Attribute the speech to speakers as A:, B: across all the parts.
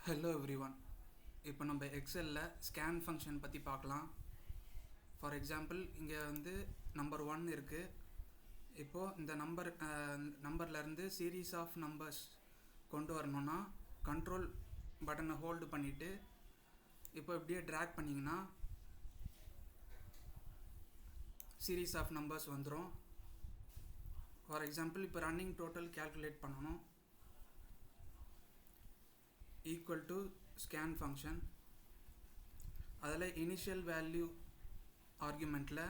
A: Hello everyone. இப்போ நம்ம எக்ஸலில் scan function பற்றி பார்க்கலாம். ஃபார் எக்ஸாம்பிள் இங்கே நம்பர் 1 இருக்குது. இப்போது இந்த நம்பர்லேருந்து சீரீஸ் ஆஃப் நம்பர்ஸ் கொண்டு வரணுன்னா கண்ட்ரோல் பட்டனை ஹோல்டு பண்ணிவிட்டு இப்போ இப்படியே ட்ராக் பண்ணிங்கன்னா சீரீஸ் ஆஃப் நம்பர்ஸ் வந்துடும். ஃபார் எக்ஸாம்பிள் இப்போ ரன்னிங் டோட்டல் கேல்குலேட் பண்ணணும். Equal to scan function. அதில் இனிஷியல் வேல்யூ ஆர்குமெண்ட்டில்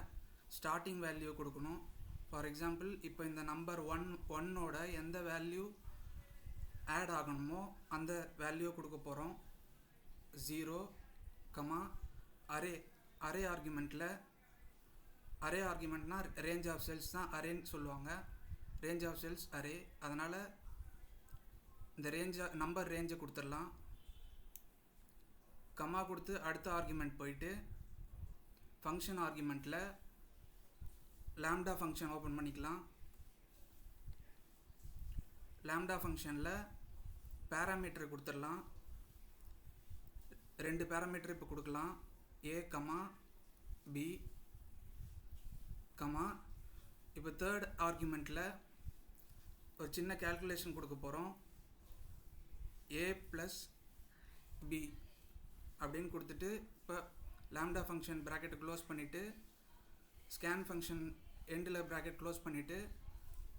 A: ஸ்டார்டிங் வேல்யூ கொடுக்கணும். ஃபார் எக்ஸாம்பிள் இப்போ இந்த நம்பர் ஒன்னோட எந்த வேல்யூ ஆட் ஆகணுமோ அந்த வேல்யூ கொடுக்க போகிறோம். 0, அரே ஆர்குமெண்ட்டில் அரே ஆர்குமெண்ட்னா ரேஞ்ச் ஆஃப் செல்ஸ் தான் அரேன்னு சொல்லுவாங்க. Range of cells array. அதனால் இந்த நம்பர் ரேஞ்சை கொடுத்துடலாம். கமா கொடுத்து அடுத்த ஆர்குமெண்ட் போயிட்டு ஃபங்க்ஷன் ஆர்குமெண்ட்டில் லாம்டா ஃபங்க்ஷன் ஓப்பன் பண்ணிக்கலாம். லாம்டா ஃபங்க்ஷனில் பேராமீட்டர் கொடுத்துடலாம். 2 பேராமீட்டர் இப்போ கொடுக்கலாம். a, b, இப்போ தேர்ட் ஆர்குமெண்ட்டில் ஒரு சின்ன கேல்குலேஷன் கொடுக்க போகிறோம். a + b அப்படின்னு கொடுத்துட்டு இப்போ லாம்டா ஃபங்க்ஷன் ப்ராக்கெட்டை க்ளோஸ் பண்ணிவிட்டு ஸ்கேன் ஃபங்க்ஷன் எண்டில் ப்ராக்கெட் க்ளோஸ் பண்ணிவிட்டு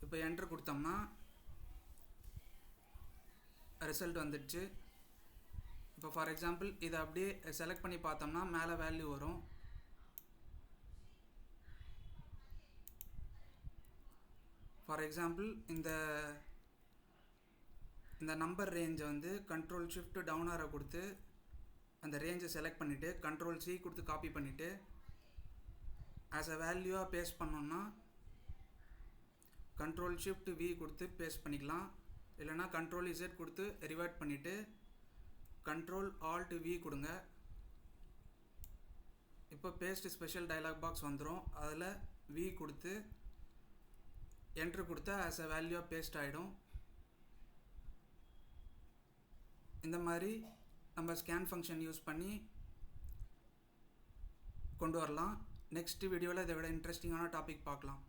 A: இப்போ என்டர் கொடுத்தோம்னா ரிசல்ட் வந்துடுச்சு. இப்போ ஃபார் எக்ஸாம்பிள் இதை அப்படியே செலக்ட் பண்ணி பார்த்தோம்னா மேலே வேல்யூ வரும். ஃபார் எக்ஸாம்பிள் இந்த நம்பர் ரேஞ்சை கண்ட்ரோல் ஷிஃப்ட் டவுன் ஆரோ கொடுத்து அந்த ரேஞ்சை செலக்ட் பண்ணிவிட்டு கண்ட்ரோல் C கொடுத்து காப்பி பண்ணிவிட்டு ஆஸ் அ வேல்யூவாக பேஸ்ட் பண்ணோன்னா கண்ட்ரோல் ஷிஃப்ட் V கொடுத்து பேஸ்ட் பண்ணிக்கலாம். இல்லைனா கண்ட்ரோல் Z கொடுத்து ரிவர்ட் பண்ணிவிட்டு கண்ட்ரோல் ஆல்ட் V கொடுங்க. இப்போ பேஸ்ட் ஸ்பெஷல் டயலாக் பாக்ஸ் வந்துடும். அதில் V கொடுத்து என்ட்ரு கொடுத்தா ஆஸ் அ வேல்யூவாக பேஸ்ட் ஆகிடும். இந்த மாதிரி நம்ம ஸ்கேன் ஃபங்க்ஷன் யூஸ் பண்ணி கொண்டு வரலாம். நெக்ஸ்ட் வீடியோவில் இதை விட இன்ட்ரெஸ்டிங்கான டாபிக் பார்க்கலாம்.